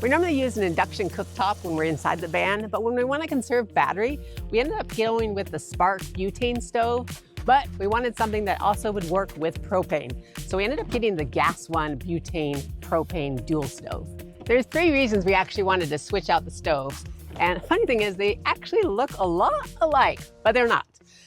We normally use an induction cooktop when we're inside the van, but when we want to conserve battery, we ended up going with the Spark butane stove, but we wanted something that also would work with propane. So we ended up getting the GasOne butane propane dual stove. There's 3 reasons we actually wanted to switch out the stoves. And the funny thing is they actually look a lot alike, but they're not.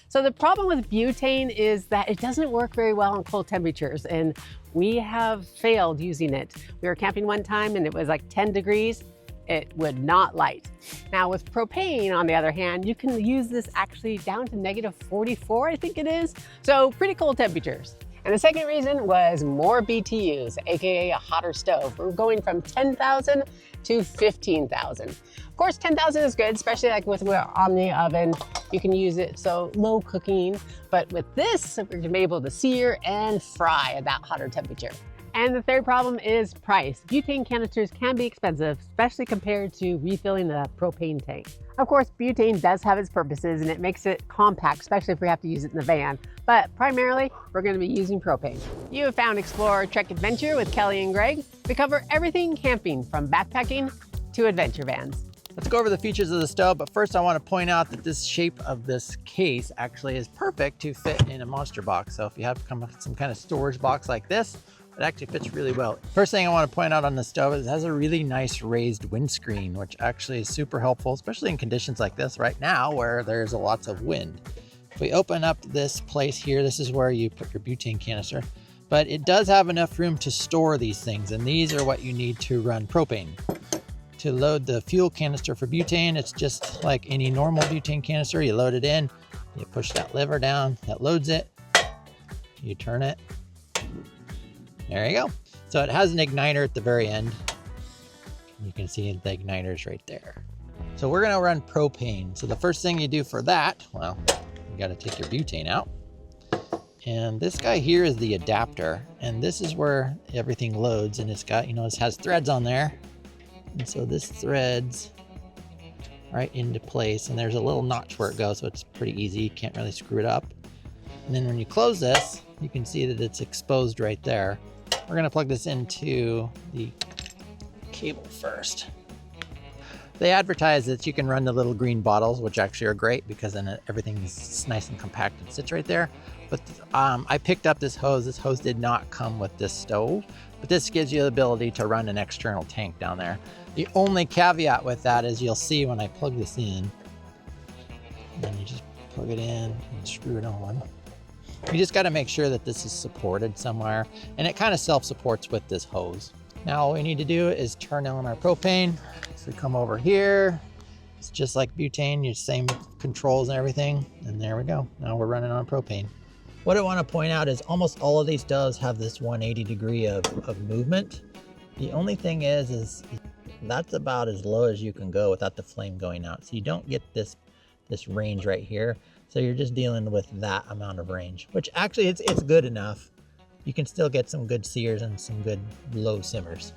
So the problem with butane is that it doesn't work very well in cold temperatures, and we have failed using it. We were camping one time and it was like 10 degrees. It would not light. Now with propane, on the other hand, you can use this actually down to -44, I think it is. So pretty cold temperatures. And the second reason was more BTUs, AKA a hotter stove. We're going from 10,000 to 15,000. Of course, 10,000 is good, especially like with our Omnia oven. You can use it so low cooking, but with this, we're gonna be able to sear and fry at that hotter temperature. And the third problem is price. Butane canisters can be expensive, especially compared to refilling the propane tank. Of course, butane does have its purposes and it makes it compact, especially if we have to use it in the van. But primarily, we're going to be using propane. You have found Explore Trek Adventure with Kelly and Greg. We cover everything camping, from backpacking to adventure vans. Let's go over the features of the stove, but first I want to point out that this shape of this case actually is perfect to fit in a monster box. So if you have some kind of storage box like this, it actually fits really well. First thing I want to point out on the stove is it has a really nice raised windscreen, which actually is super helpful, especially in conditions like this right now where there's lots of wind. If we open up this place here, this is where you put your butane canister, but it does have enough room to store these things, and these are what you need to run propane. To load the fuel canister for butane, it's just like any normal butane canister. You load it in, you push that lever down, that loads it, you turn it, there you go. So it has an igniter at the very end. You can see the igniter's right there. So we're gonna run propane. So the first thing you do for that, well, you gotta take your butane out. And this guy here is the adapter. And this is where everything loads, and it's got, it has threads on there. And so this threads right into place, and there's a little notch where it goes, so it's pretty easy. You can't really screw it up. And then when you close this, you can see that it's exposed right there. We're gonna plug this into the cable first. They advertise that you can run the little green bottles, which actually are great because then everything is nice and compact and sits right there. But I picked up this hose. This hose did not come with this stove, but this gives you the ability to run an external tank down there. The only caveat with that is you'll see when I plug this in, and then you just plug it in and screw it on. You just got to make sure that this is supported somewhere, and it kind of self-supports with this hose. Now all we need to do is turn on our propane. So we come over here. It's just like butane, your same controls and everything. And there we go. Now we're running on propane. What I want to point out is almost all of these stoves have this 180 degree of movement. The only thing is that's about as low as you can go without the flame going out. So you don't get this range right here. So you're just dealing with that amount of range, which actually it's good enough. You can still get some good sears and some good low simmers.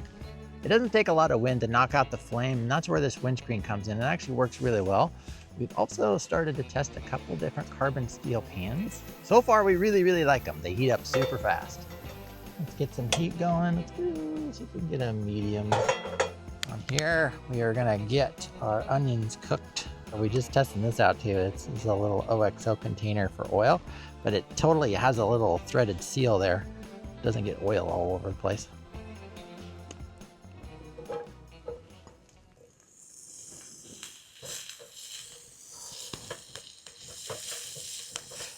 It doesn't take a lot of wind to knock out the flame, and that's where this windscreen comes in. It actually works really well. We've also started to test a couple different carbon steel pans. So far, we really like them. They heat up super fast. Let's get some heat going. Let's see if we can get a medium on here. We are gonna get our onions cooked. We just testing this out too. It's a little OXO container for oil, but it totally has a little threaded seal there. It doesn't get oil all over the place.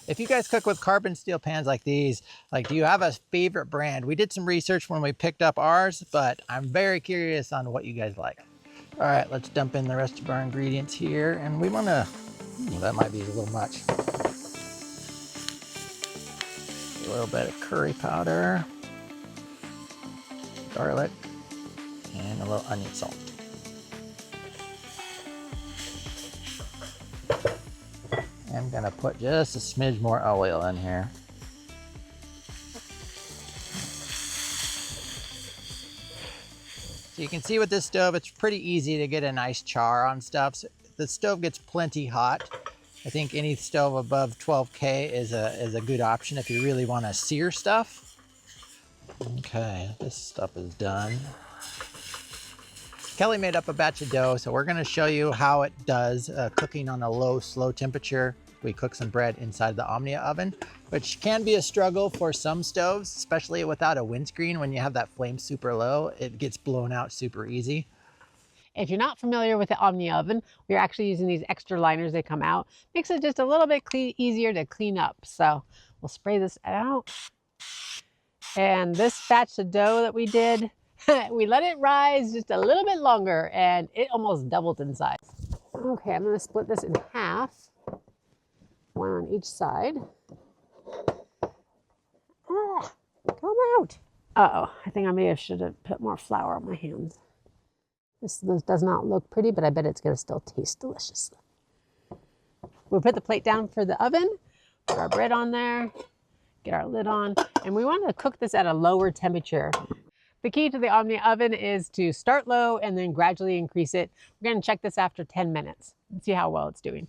If you guys cook with carbon steel pans like these, do you have a favorite brand? We did some research when we picked up ours, but I'm very curious on what you guys like. All right, let's dump in the rest of our ingredients here. And we wanna, that might be a little much. A little bit of curry powder, garlic, and a little onion salt. I'm gonna put just a smidge more oil in here. So you can see with this stove, it's pretty easy to get a nice char on stuff. So the stove gets plenty hot. I think any stove above 12K is a good option if you really want to sear stuff. Okay, this stuff is done. Kelly made up a batch of dough, so we're gonna show you how it does cooking on a low, slow temperature. We cook some bread inside the Omnia oven, which can be a struggle for some stoves, especially without a windscreen. When you have that flame super low, it gets blown out super easy. If you're not familiar with the Omnia oven, we're actually using these extra liners that come out. Makes it just a little bit easier to clean up. So we'll spray this out. And this batch of dough that we did, we let it rise just a little bit longer and it almost doubled in size. Okay, I'm gonna split this in half. One on each side. Ah, come out. Uh-oh, I think I may have should have put more flour on my hands. This does not look pretty, but I bet it's gonna still taste delicious. We'll put the plate down for the oven, put our bread on there, get our lid on, and we want to cook this at a lower temperature. The key to the Omnia oven is to start low and then gradually increase it. We're gonna check this after 10 minutes and see how well it's doing.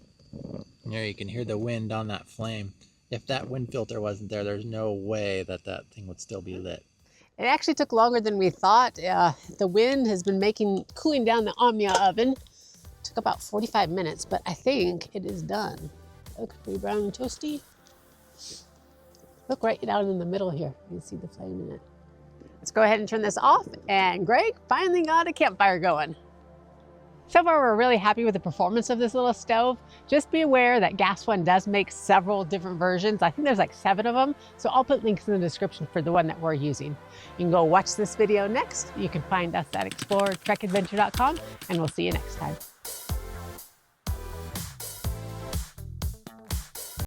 There you can hear the wind on that flame. If that wind filter wasn't there, there's no way that that thing would still be lit. It actually took longer than we thought. The wind has been cooling down the Omnia oven. It took about 45 minutes, but I think it is done. Looks pretty brown and toasty. Look right down in the middle here. You can see the flame in it. Let's go ahead and turn this off. And Greg finally got a campfire going. So far, we're really happy with the performance of this little stove. Just be aware that GasOne does make several different versions. I think there's like 7 of them. So I'll put links in the description for the one that we're using. You can go watch this video next. You can find us at exploretrekadventure.com, and we'll see you next time.